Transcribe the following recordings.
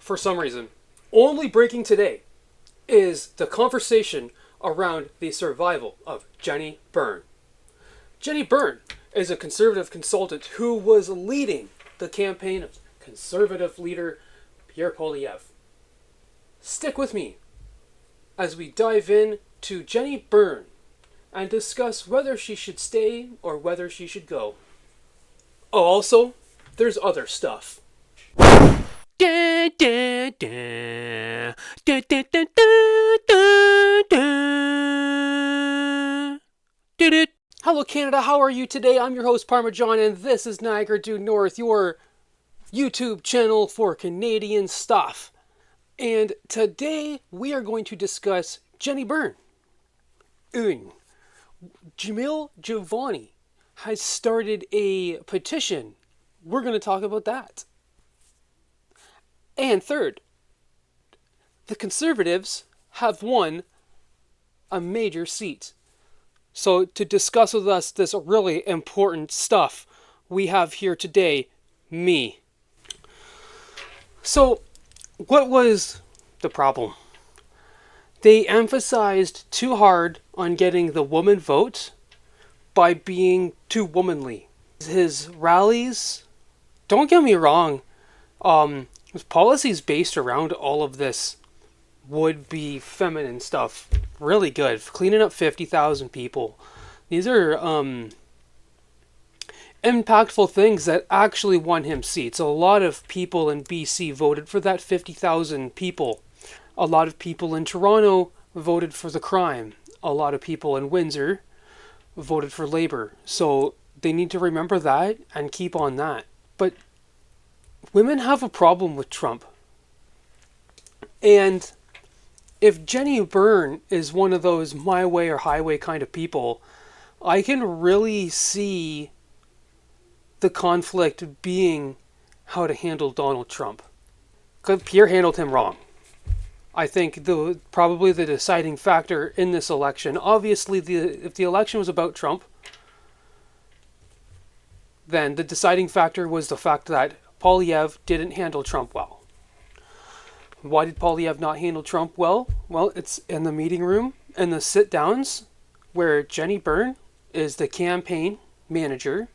for some reason, only breaking today is the conversation around the survival of Jenny Byrne. Jenny Byrne is a conservative consultant who was leading the campaign of conservative leader Pierre Poilievre. Stick with me as we dive in to Jenny Byrne and discuss whether she should stay or whether she should go. Oh, also, there's other stuff. Hello Canada, how are you today? I'm your host Parmesan and this is Niagara Due North, your YouTube channel for Canadian stuff. And today we are going to discuss Jenny Byrne. Jamil Jivani has started a petition. We're going to talk about that. And third, the Conservatives have won a major seat. So to discuss with us this really important stuff, we have here today me. So what was the problem? They emphasized too hard on getting the woman vote by being too womanly. His rallies, don't get me wrong, his policies based around all of this would-be feminine stuff, really good. Cleaning up 50,000 people. These are impactful things that actually won him seats. A lot of people in BC voted for that 50,000 people. A lot of people in Toronto voted for the crime. A lot of people in Windsor voted for Labour. So they need to remember that and keep on that. But women have a problem with Trump. And if Jenny Byrne is one of those my way or highway kind of people, I can really see the conflict being how to handle Donald Trump. Because Pierre handled him wrong. I think probably the deciding factor in this election, obviously if the election was about Trump, then the deciding factor was the fact that Poilievre didn't handle Trump well. Why did Poilievre not handle Trump well? Well, it's in the meeting room and the sit-downs where Jenny Byrne is the campaign manager,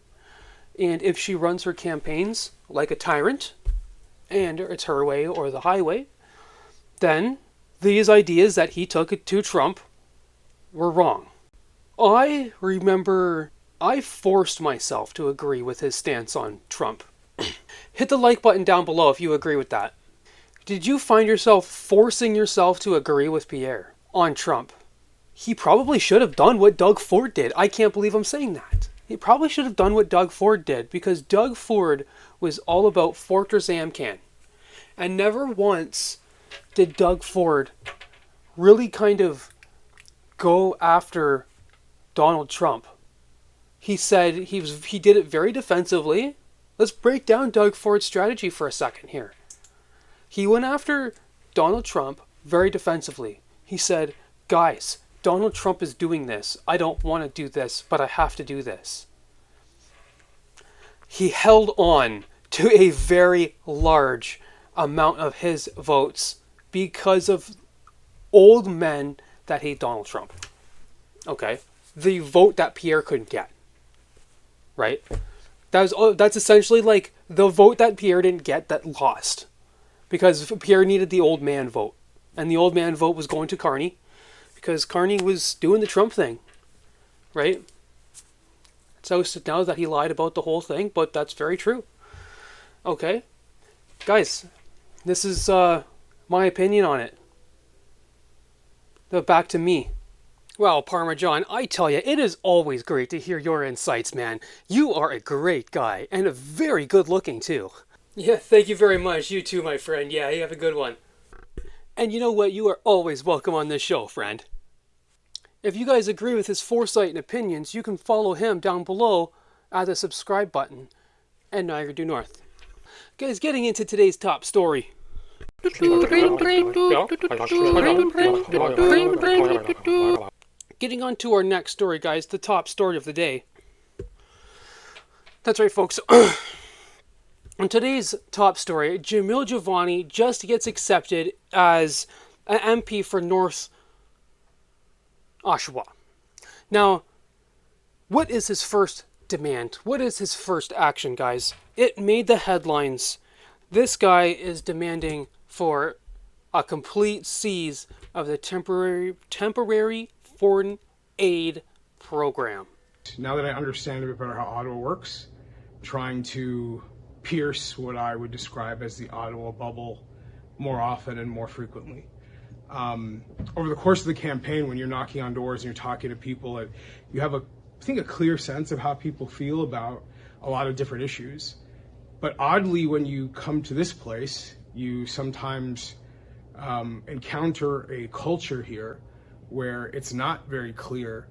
and if she runs her campaigns like a tyrant, and it's her way or the highway, then these ideas that he took to Trump were wrong. I remember I forced myself to agree with his stance on Trump. Hit the like button down below if you agree with that. Did you find yourself forcing yourself to agree with Pierre on Trump? He probably should have done what Doug Ford did. I can't believe I'm saying that. He probably should have done what Doug Ford did, because Doug Ford was all about Fortress Amcan. And never once did Doug Ford really kind of go after Donald Trump. He said he did it very defensively. Let's break down Doug Ford's strategy for a second here. He went after Donald Trump very defensively. He said, guys, Donald Trump is doing this. I don't want to do this, but I have to do this. He held on to a very large amount of his votes because of old men that hate Donald Trump. Okay? The vote that Pierre couldn't get. Right? That's essentially like the vote that Pierre didn't get that lost. Because Pierre needed the old man vote. And the old man vote was going to Carney. Because Carney was doing the Trump thing. Right? So now that he lied about the whole thing, but that's very true. Okay? Guys, this is my opinion on it. Now back to me. Well, Parmesan, I tell you, it is always great to hear your insights, man. You are a great guy, and very good looking too. Yeah, thank you very much. You too, my friend. Yeah, you have a good one. And you know what? You are always welcome on this show, friend. If you guys agree with his foresight and opinions, you can follow him down below at the subscribe button and Niagara Due North. Guys, getting into today's top story. Getting on to our next story, guys, the top story of the day. That's right, folks. On today's top story, Jamil Jivani just gets accepted as an MP for North Oshawa. Now, what is his first demand? What is his first action, guys? It made the headlines. This guy is demanding for a complete seize of the temporary foreign aid program. Now that I understand a bit better how Ottawa works, trying to pierce what I would describe as the Ottawa bubble more often and more frequently. Over the course of the campaign, when you're knocking on doors and you're talking to people, you have, I think, a clear sense of how people feel about a lot of different issues. But oddly, when you come to this place, you sometimes encounter a culture here where it's not very clear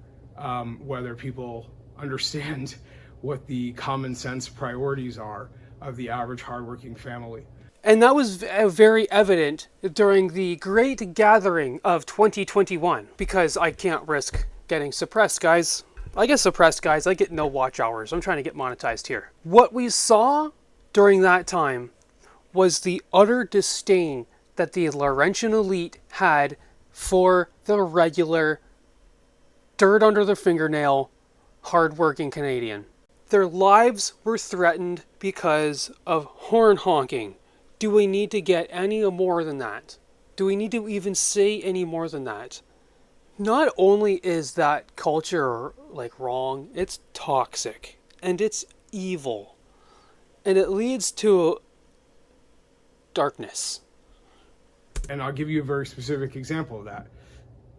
whether people understand what the common sense priorities are of the average hardworking family. And that was very evident during the great gathering of 2021, because I can't risk getting suppressed, guys. I get suppressed, guys. I get no watch hours. I'm trying to get monetized here. What we saw during that time was the utter disdain that the Laurentian elite had for the regular, dirt under their fingernail, hardworking Canadian. Their lives were threatened because of horn honking. Do we need to get any more than that? Do we need to even say any more than that? Not only is that culture wrong, it's toxic and it's evil. And it leads to darkness. And I'll give you a very specific example of that.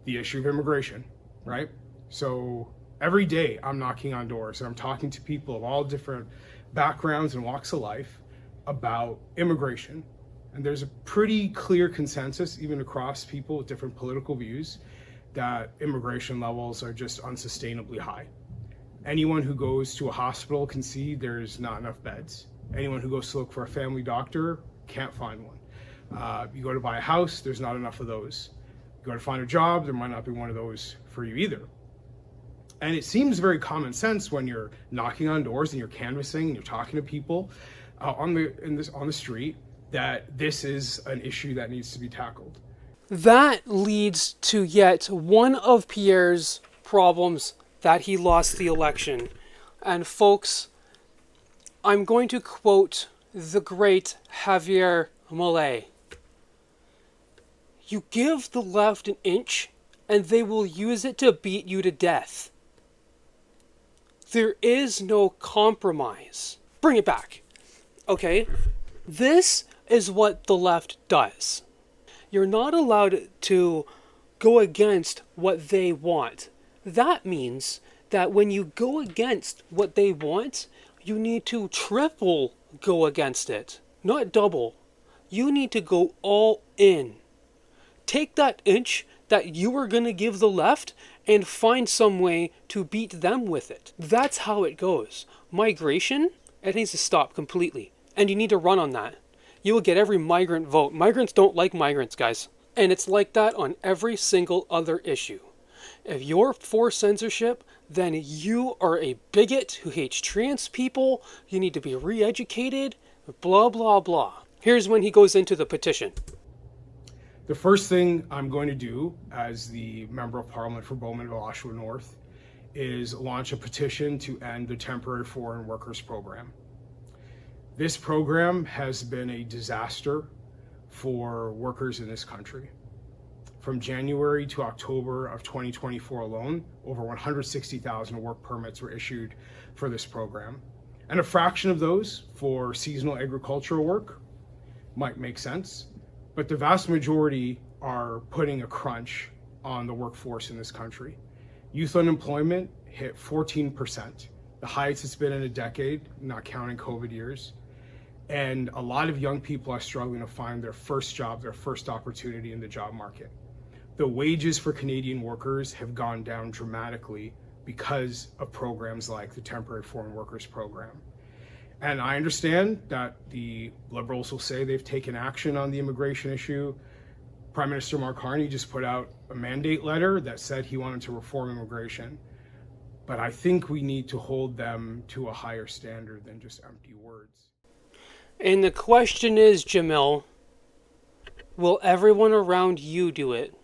The issue of immigration, right? So every day I'm knocking on doors and I'm talking to people of all different backgrounds and walks of life about immigration. And there's a pretty clear consensus, even across people with different political views, that immigration levels are just unsustainably high. Anyone who goes to a hospital can see there's not enough beds. Anyone who goes to look for a family doctor can't find one. You go to buy a house, there's not enough of those. You go to find a job, there might not be one of those for you either. And it seems very common sense when you're knocking on doors and you're canvassing and you're talking to people on the street that this is an issue that needs to be tackled. That leads to yet one of Pierre's problems, that he lost the election. And folks, I'm going to quote the great Javier Milei. You give the left an inch and they will use it to beat you to death. There is no compromise. Bring it back. Okay? This is what the left does. You're not allowed to go against what they want. That means that when you go against what they want, you need to triple go against it, not double. You need to go all in. Take that inch that you are going to give the left and find some way to beat them with it. That's how it goes. Migration, it needs to stop completely. And you need to run on that. You will get every migrant vote. Migrants don't like migrants, guys. And it's like that on every single other issue. If you're for censorship, then you are a bigot who hates trans people. You need to be re-educated, blah, blah, blah. Here's when he goes into the petition. The first thing I'm going to do as the Member of Parliament for Bowmanville, Oshawa North, is launch a petition to end the temporary foreign workers program. This program has been a disaster for workers in this country. From January to October of 2024 alone, over 160,000 work permits were issued for this program. And a fraction of those for seasonal agricultural work might make sense, but the vast majority are putting a crunch on the workforce in this country. Youth unemployment hit 14%, the highest it's been in a decade, not counting COVID years. And a lot of young people are struggling to find their first job, their first opportunity in the job market. The wages for Canadian workers have gone down dramatically because of programs like the Temporary Foreign Workers Program. And I understand that the Liberals will say they've taken action on the immigration issue. Prime Minister Mark Carney just put out a mandate letter that said he wanted to reform immigration. But I think we need to hold them to a higher standard than just empty words. And the question is, Jamil, will everyone around you do it?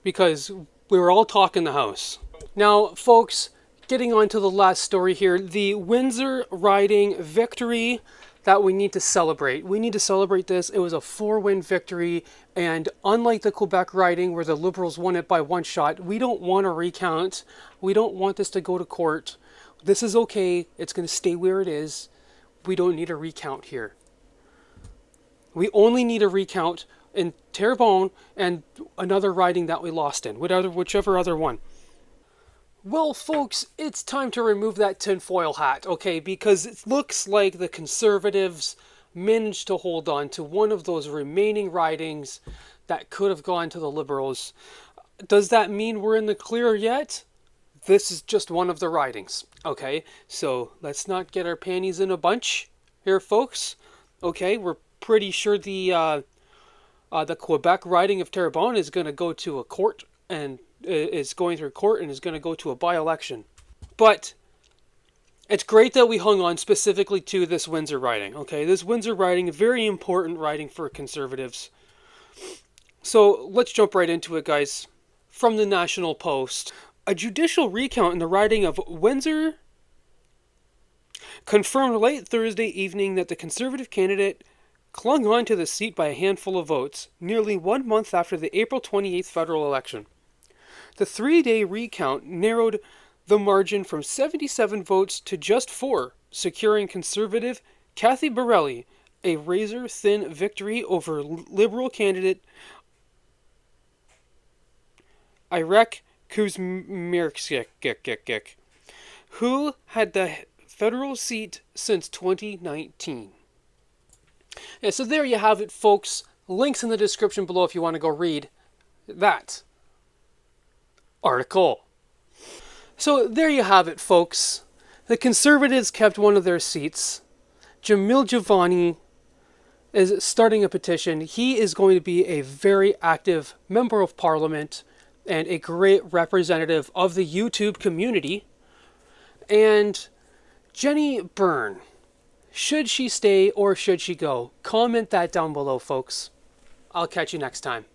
Because we were all talking the house. Now, folks, getting on to the last story here, the Windsor riding victory that we need to celebrate. We need to celebrate this. It was a 4-win victory, and unlike the Quebec riding where the Liberals won it by one shot, we don't want a recount. We don't want this to go to court. This is okay. It's going to stay where it is. We don't need a recount here. We only need a recount in Terrebonne and another riding that we lost in, whichever other one. Well, folks, it's time to remove that tinfoil hat, okay? Because it looks like the Conservatives managed to hold on to one of those remaining ridings that could have gone to the Liberals. Does that mean we're in the clear yet? This is just one of the ridings, okay? So let's not get our panties in a bunch here, folks. Okay, we're pretty sure the Quebec riding of Terrebonne is going to go to a court and is going through court and is going to go to a by-election. But it's great that we hung on specifically to this Windsor riding, okay? This Windsor riding, a very important riding for Conservatives. So let's jump right into it, guys. From the National Post, a judicial recount in the riding of Windsor confirmed late Thursday evening that the Conservative candidate clung on to the seat by a handful of votes, nearly 1 month after the April 28th federal election. The 3-day recount narrowed the margin from 77 votes to just 4, securing Conservative Kathy Borelli a razor-thin victory over Liberal candidate Irek Kuzmirskik, who had the federal seat since 2019. Yeah, so there you have it, folks. Links in the description below if you want to go read that article. So there you have it, folks. The Conservatives kept one of their seats. Jamil Jivani is starting a petition. He is going to be a very active member of Parliament and a great representative of the YouTube community. And Jenny Byrne, should she stay or should she go? Comment that down below, folks. I'll catch you next time.